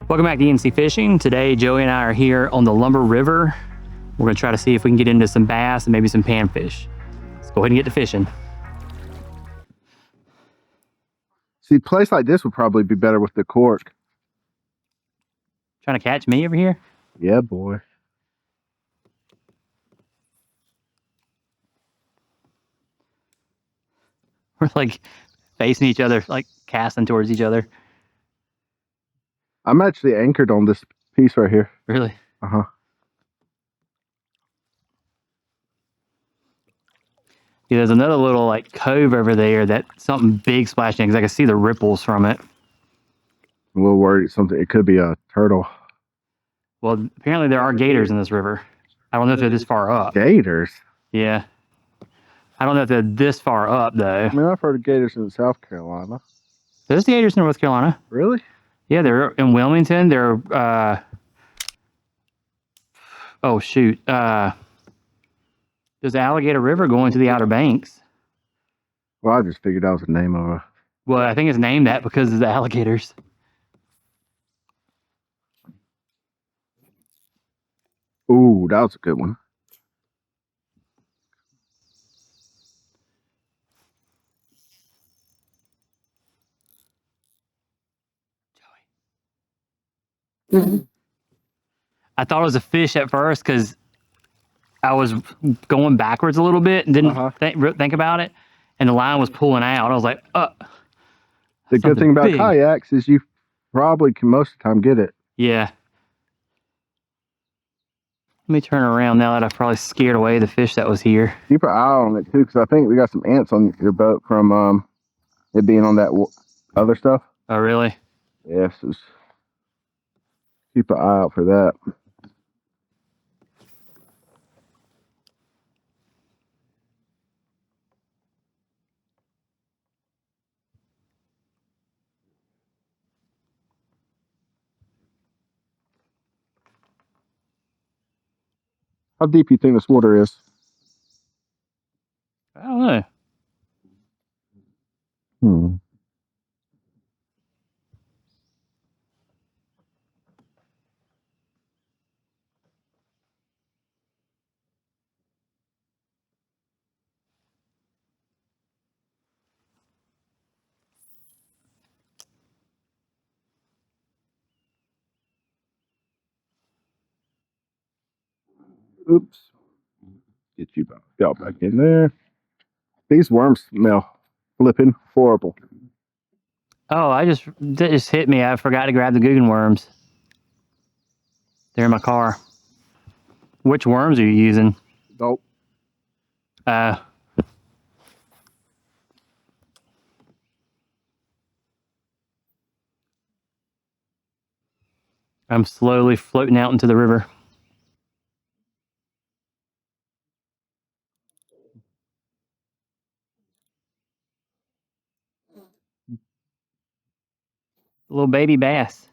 Welcome back to ENC Fishing. Today, Joey and I are here on the Lumber River. We're gonna try to see if we can get into some bass and maybe some panfish. Let's go ahead and get to fishing. See, a place like this would probably be better with the cork. Trying to catch me over here? Yeah, boy. We're like facing each other, like casting towards each other. I'm actually anchored on this piece right here. Really? Uh-huh. Yeah, there's another little like cove over there that something big splashing because I can see the ripples from it. I'm a little worried it could be a turtle. Well, apparently there are gators in this river. I don't know if they're this far up. Gators? Yeah. I don't know if they're this far up though. I mean, I've heard of gators in South Carolina. There's gators in North Carolina. Really? Yeah, they're in Wilmington. They're oh shoot. There's Alligator River going to the Outer Banks. Well, I just figured that was the name of a... Well, I think it's named that because of the alligators. Ooh, that was a good one. Joey. I thought it was a fish at first because I was going backwards a little bit and didn't think about it. And the line was pulling out. I was like, The good thing about big. kayaks is you probably can most of the time get it. Yeah. Let me turn around now that I've probably scared away the fish that was here. Keep an eye on it too, because I think we got some ants on your boat from it being on that other stuff. Oh, really? Yes. Keep an eye out for that. How deep you think this water is? I don't know. Oops. Get you y'all back in there. These worms smell flipping horrible. Oh, that just hit me. I forgot to grab the Guggen worms. They're in my car. Which worms are you using? Nope. I'm slowly floating out into the river. A little baby bass.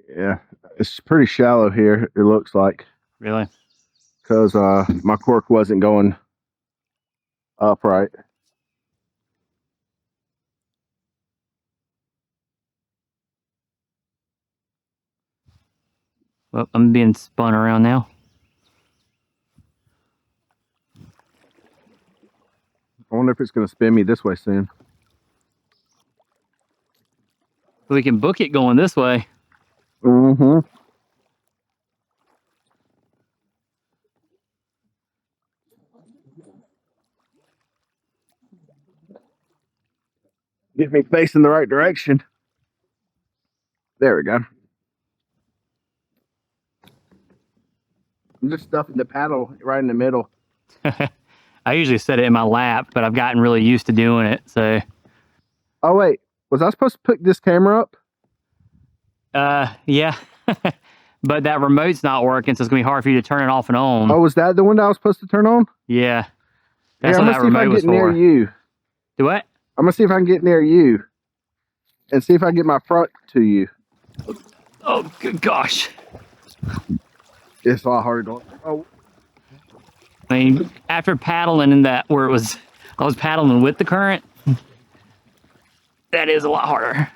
Yeah, it's pretty shallow here, it looks like. Really? Because my cork wasn't going upright. Well, I'm being spun around now. I wonder if it's going to spin me this way soon. We can book it going this way. Mm-hmm. Get me facing the right direction. There we go. I'm just stuffing the paddle right in the middle. I usually set it in my lap, but I've gotten really used to doing it, so. Oh, wait. Was I supposed to pick this camera up? Yeah. But that remote's not working, so it's going to be hard for you to turn it off and on. Oh, was that the one that I was supposed to turn on? Yeah. That's Here, what that remote was for. I'm going to see if I can get near you. Do what? I'm going to see if I can get near you. And see if I can get my front to you. Oh, good gosh. It's a lot harder going. Oh. I mean, after paddling in that where it was I was paddling with the current. That is a lot harder.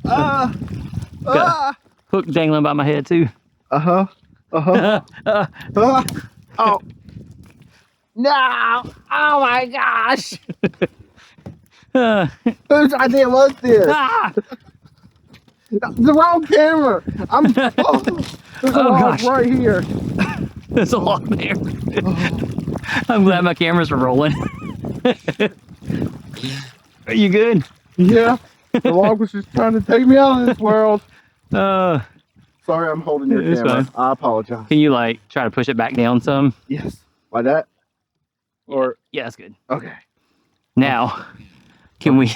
Got a hook dangling by my head too. Oh. No! Oh my gosh! Whose idea was this? The wrong camera! There's a log right here. There's a log there. I'm glad my cameras were rolling. Are you good? Yeah. The log was just trying to take me out of this world. Sorry, I'm holding your camera. Fine. I apologize. Can you like try to push it back down some? Yes. Like that? Or yeah, that's good. Okay. Now, can we?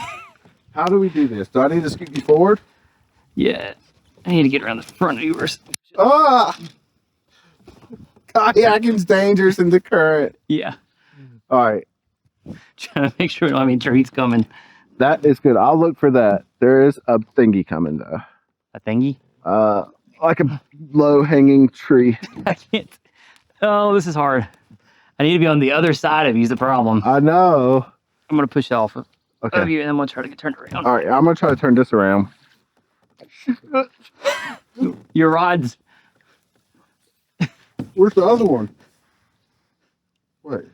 How do we do this? Do I need to scoot you forward? Yeah, I need to get around the front of yours. Kayaking's dangerous in the current. Yeah. All right. Trying to make sure we don't have any trees coming. That is good. I'll look for that. There is a thingy coming though. A thingy? Like a low-hanging tree. I can't. Oh, this is hard. I need to be on the other side of you is the problem. I know. I'm gonna push off of you, and then I'm gonna try to get turned around. All right, I'm gonna try to turn this around. Your rods. Where's the other one? Wait.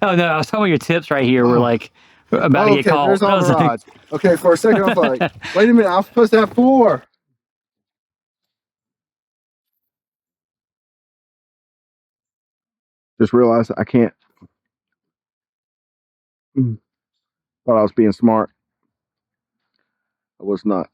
Oh no, I was talking about your tips right here. We're like about to get caught. There's all the rods. Okay, for a second I was like, wait a minute, I was supposed to have 4. Just realized I can't. Thought I was being smart. I was not.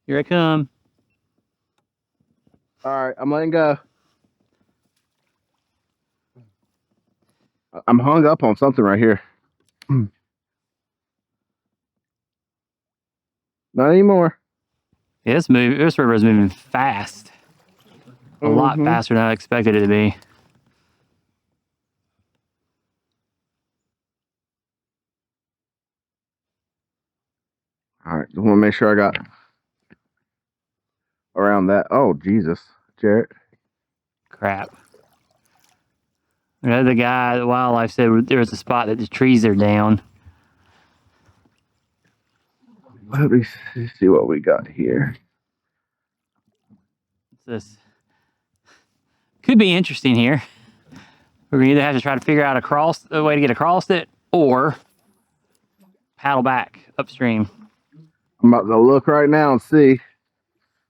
Here I come. All right, I'm letting go. I'm hung up on something right here. Not anymore. Yeah, this river is moving fast. A lot faster than I expected it to be. All right, just want to make sure I got around that. Oh, Jesus, Jarrett. Crap. The guy, the wildlife said there was a spot that the trees are down. Let me see what we got here. This could be interesting here. We're gonna either have to try to figure out a way to get across it, or paddle back upstream. I'm about to look right now and see.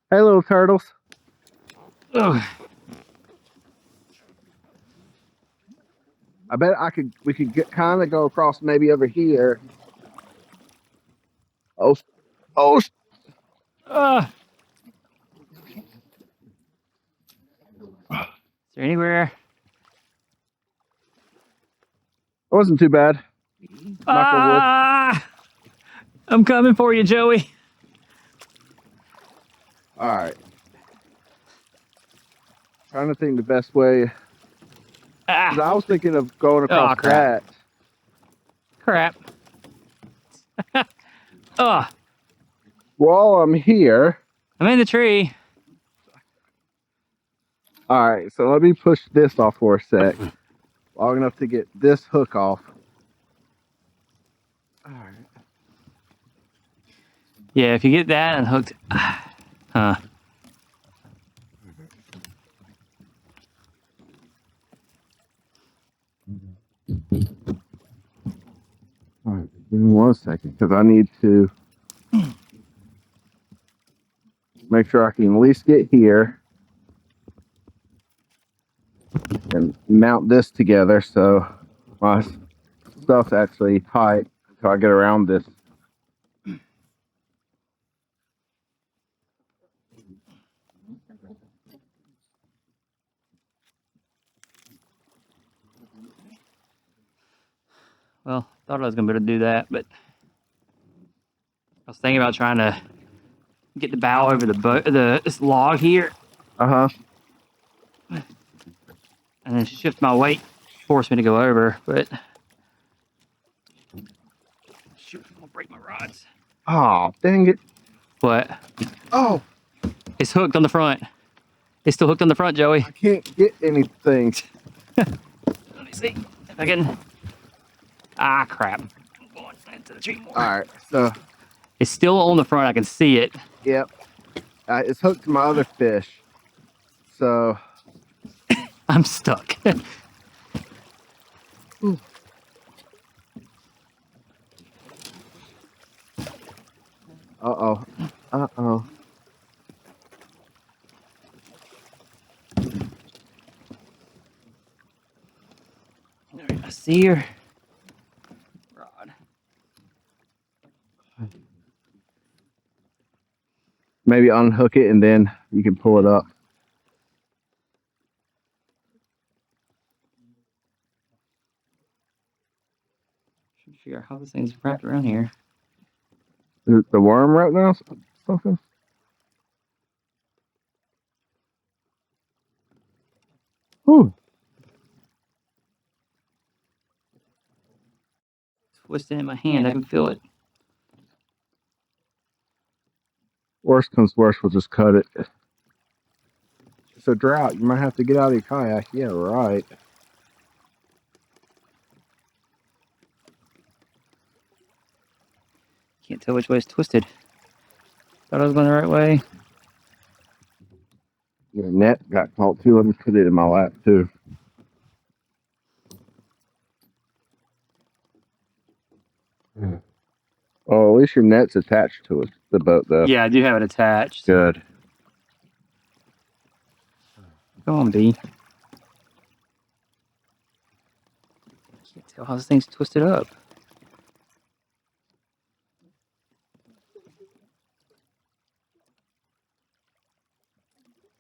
Hey, little turtles. Ugh. I bet we could kind of go across maybe over here. Is there anywhere? It wasn't too bad. I'm coming for you, Joey. All right. Trying to think the best way. I was thinking of going across that. Crap. While I'm here. I'm in the tree. All right, so let me push this off for a sec. Long enough to get this hook off. All right. Yeah, if you get that and hooked. Huh. All right, give me 1 second because I need to make sure I can at least get here and mount this together so my stuff's actually tight until I get around this. Well, thought I was gonna be able to do that, but I was thinking about trying to get the bow over this log here. And then shift my weight, force me to go over, but shoot, I'm gonna break my rods. Oh, dang it. What? Oh, It's hooked on the front. It's still hooked on the front, Joey. I can't get anything. Let me see if I can. Ah, crap. I'm going into the tree more. All right, so. It's still on the front. I can see it. Yep. It's hooked to my other fish. So. I'm stuck. Uh-oh. Uh-oh. I see your rod. Maybe unhook it and then you can pull it up. Trying to figure out how this thing's wrapped around here. Is it the worm right now? Something? Ooh. Twisting in my hand. I can feel it. Worst comes worst, we'll just cut it. It's a drought. You might have to get out of your kayak. Yeah, right. Can't tell which way it's twisted. Thought I was going the right way. Your net got caught too. Let me put it in my lap too. Oh, at least your net's attached to it, the boat though. Yeah, I do have it attached. Good. Come on, B. Can't tell how this thing's twisted up.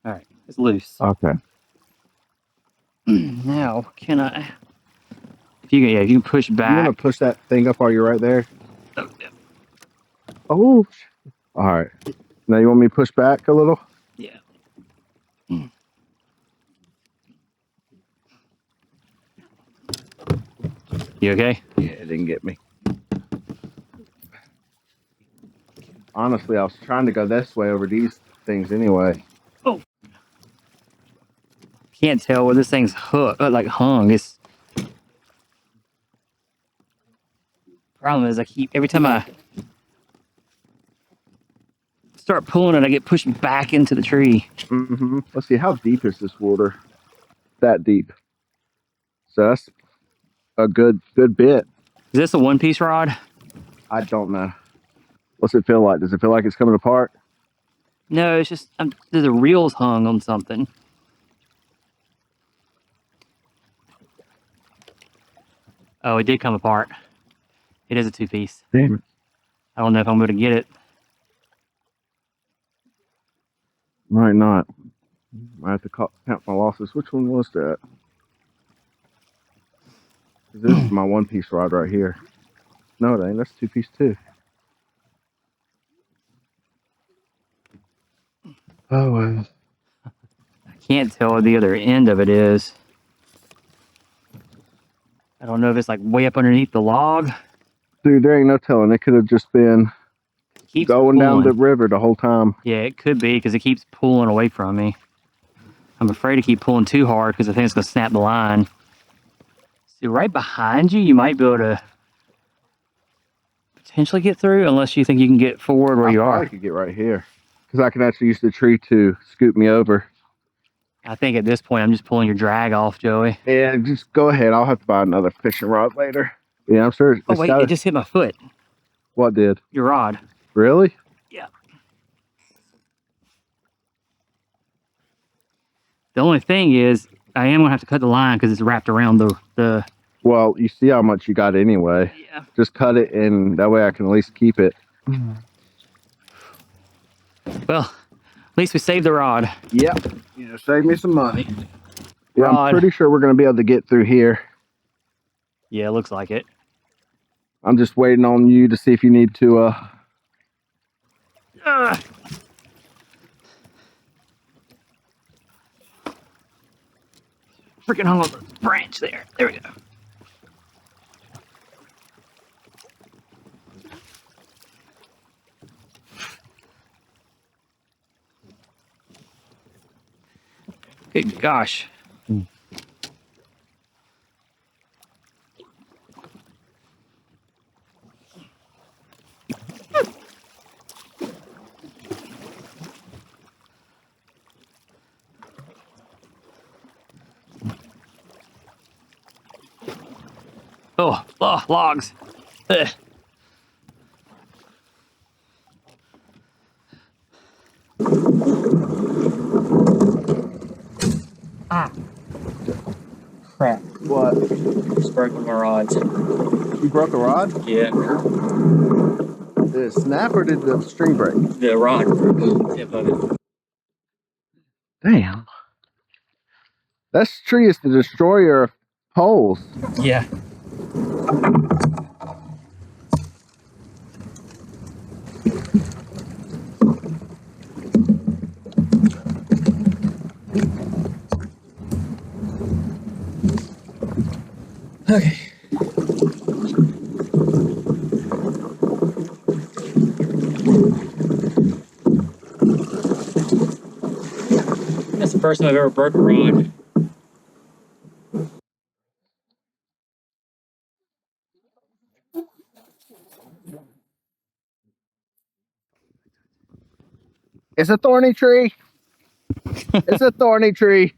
All right, it's loose. Okay. Now, can I? If you can, yeah, if you can push back. You want to push that thing up while you're right there? Oh, yeah. Oh. All right. Now you want me to push back a little? Yeah. You okay? Yeah, it didn't get me. Honestly, I was trying to go this way over these things anyway. Oh. Can't tell where this thing's hooked, like hung. It's problem is I keep every time I start pulling it, I get pushed back into the tree. Mm-hmm. Let's see, how deep is this water? That deep. So that's a good bit. Is this a one-piece rod? I don't know. What's it feel like? Does it feel like it's coming apart? No, it's just there's a reels hung on something. Oh, it did come apart. It is a two-piece. Damn it. I don't know if I'm going to get it. Might not. I have to count my losses. Which one was that? This is my one-piece rod right here. No, it ain't. That's two-piece too. Oh, well. I can't tell where the other end of it is. I don't know if it's like way up underneath the log. Dude, there ain't no telling. It could have just been Keeps going down the pulling. river the whole time. Yeah, it could be because it keeps pulling away from me. I'm afraid to keep pulling too hard because I think it's going to snap the line. See, right behind you, you might be able to potentially get through unless you think you can get forward where you are. I could get right here because I can actually use the tree to scoop me over. I think at this point, I'm just pulling your drag off, Joey. Yeah, just go ahead. I'll have to buy another fishing rod later. Yeah, I'm sure. Oh, wait, it just hit my foot. What did? Your rod. Really? Yeah. The only thing is, I am going to have to cut the line because it's wrapped around the... Well, you see how much you got anyway. Yeah. Just cut it, and that way I can at least keep it. Well, at least we saved the rod. Yep. You know, save me some money. Yeah, Rod. I'm pretty sure we're going to be able to get through here. Yeah, it looks like it. I'm just waiting on you to see if you need to... Freaking hung on the branch there. There we go. Good gosh. Oh, logs. Ugh. Ah. Crap. What? Just broke one of my rods. You broke a rod? Yeah. Did it snap or did the string break? The rod broke the tip of it. Damn. That tree is the destroyer of poles. Yeah. Okay. That's the first time I've ever broke a rod. It's a thorny tree. It's a thorny tree.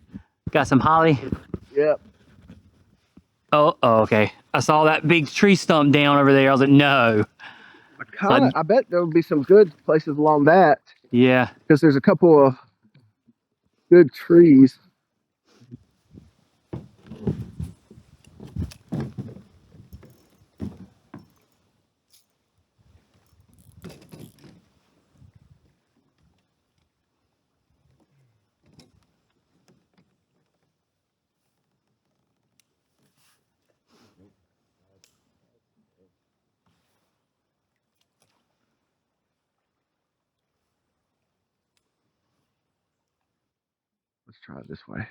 Got some holly. Yep. Oh, okay. I saw that big tree stump down over there. I was like, no. I bet there would be some good places along that Yeah. because there's a couple of good trees. Let's try it this way.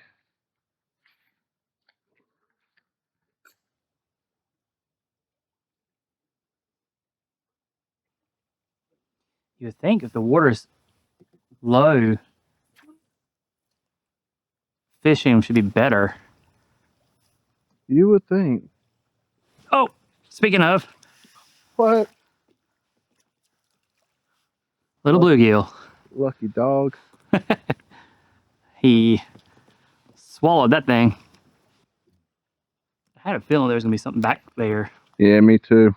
You would think if the water's low, fishing should be better. You would think. Oh, speaking of, What? little bluegill. Lucky dog. He swallowed that thing. I had a feeling there was going to be something back there. Yeah, me too.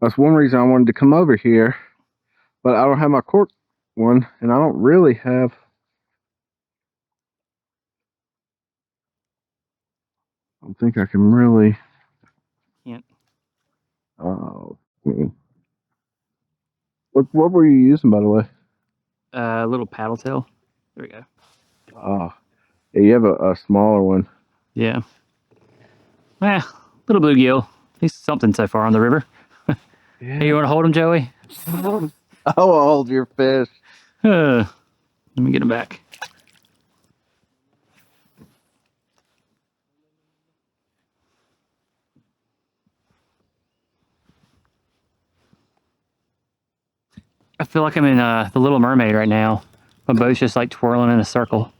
That's one reason I wanted to come over here. But I don't have my cork one, and I don't really have. I don't think I can really. Can't. Oh. What were you using, by the way? Little paddle tail. There we go. Oh. Yeah, you have a smaller one. Yeah. Little bluegill. He's something so far on the river. Yeah. Hey, you want to hold him, Joey? I'll hold your fish. Let me get him back. I feel like I'm in The Little Mermaid right now. My boat's just like twirling in a circle.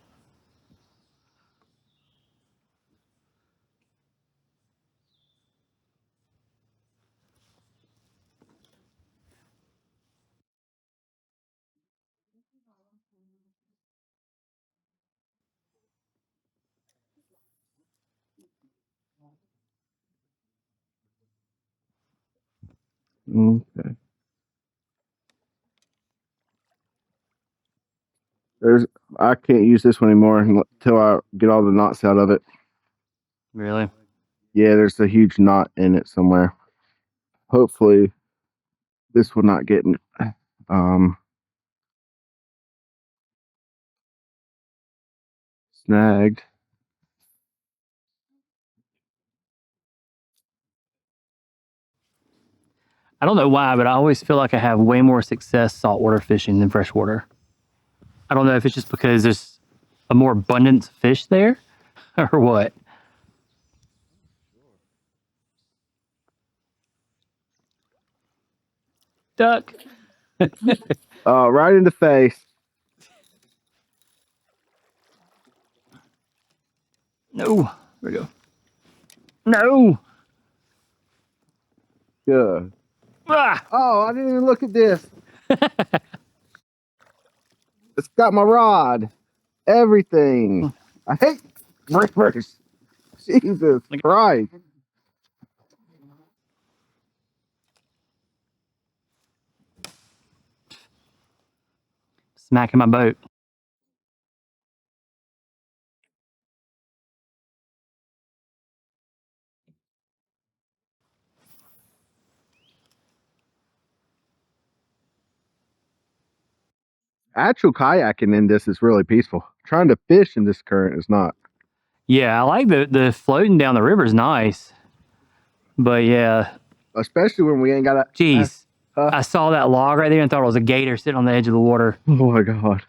Okay. I can't use this one anymore until I get all the knots out of it. Really? Yeah, there's a huge knot in it somewhere. Hopefully, this will not get snagged. I don't know why, but I always feel like I have way more success saltwater fishing than freshwater. I don't know if it's just because there's a more abundance of fish there or what. Duck. Right in the face. No. There we go. No. Good. Ah. Oh, I didn't even look at this. It's got my rod. Everything. I hate rivers. Jesus Christ. Smacking my boat. Actual kayaking in this is really peaceful. Trying to fish in this current is not. Yeah, I like the floating down the river is nice. But yeah. Especially when we ain't got a... Jeez. I saw that log right there and thought it was a gator sitting on the edge of the water. Oh my God.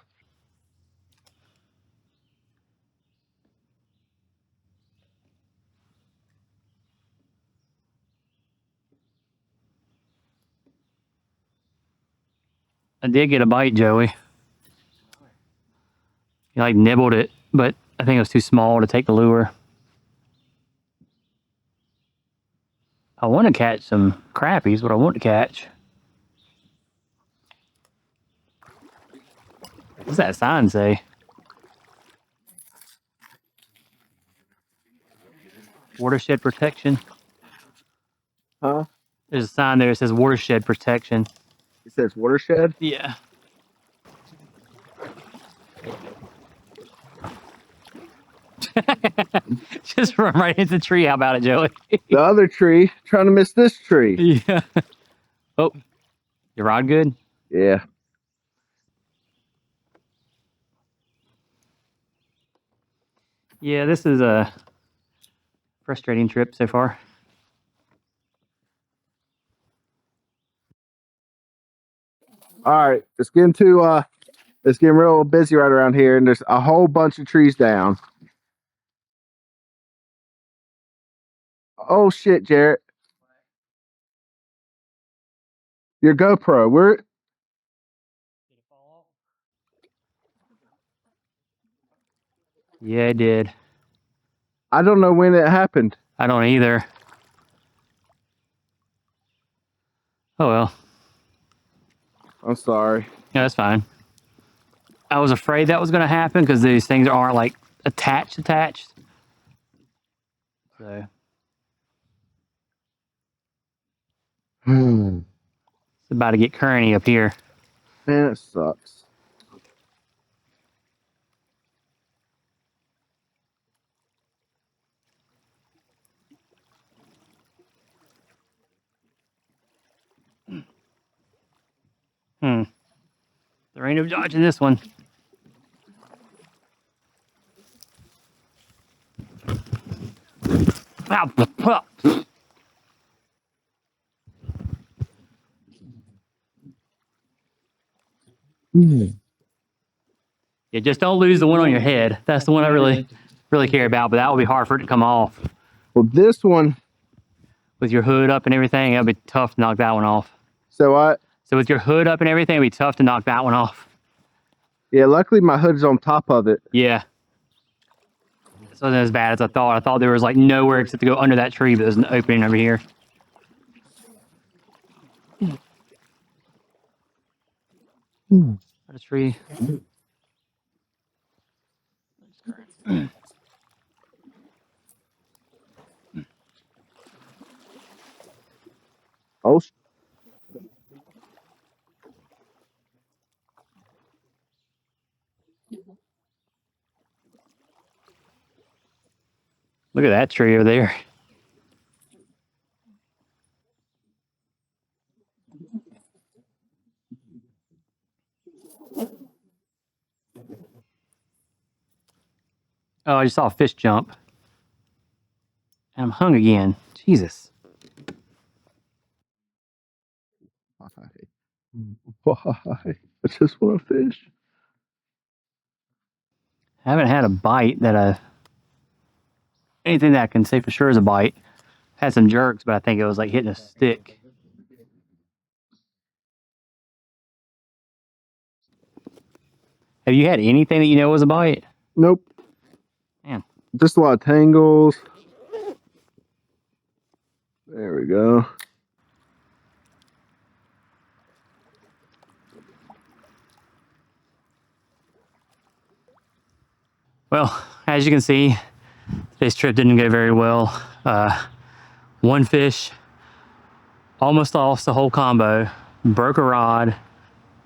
I did get a bite, Joey. He like nibbled it, but I think it was too small to take the lure. I want to catch some crappies, what I want to catch. What's that sign say? Watershed protection. Huh? There's a sign there that says watershed protection. It says watershed? Yeah. Just run right into the tree. How about it, Joey? The other tree, trying to miss this tree. Yeah. Oh, your rod good? Yeah. Yeah, this is a frustrating trip so far. All right, it's getting real busy right around here, and there's a whole bunch of trees down. Oh shit, Jarrett. Your GoPro, where? Yeah, it did. I don't know when it happened. I don't either. Oh well. I'm sorry. Yeah, that's fine. I was afraid that was going to happen because these things aren't like attached. So Man, it's about to get currenty up here. it sucks. There ain't no dodging this one. Ow. Yeah, just don't lose the one on your head. That's the one I really care about, but that will be hard for it to come off. Well, this one. With your hood up and everything, it'll be tough to knock that one off. So what? So with your hood up and everything, it'll be tough to knock that one off. Yeah, luckily my hood's on top of it. Yeah. This wasn't as bad as I thought. I thought there was like nowhere except to go under that tree, but there's an opening over here. A tree. Oh. Look at that tree over there. Oh, I just saw a fish jump. And I'm hung again. Jesus. Why? I just want to fish. I haven't had a bite that anything that I can say for sure is a bite. Had some jerks, but I think it was like hitting a stick. Have you had anything that you know was a bite? Nope. Man, just a lot of tangles. There we go. Well, as you can see, this trip didn't go very well. One fish, almost lost the whole combo, broke a rod,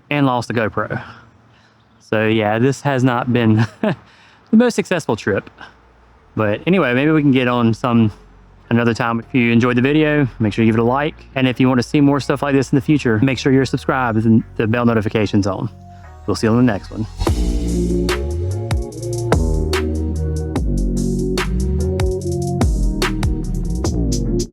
and lost the GoPro. So yeah, this has not been the most successful trip. But anyway, maybe we can get on some another time. If you enjoyed the video, make sure you give it a like. And if you want to see more stuff like this in the future, make sure you're subscribed and the bell notifications on. We'll see you on the next one.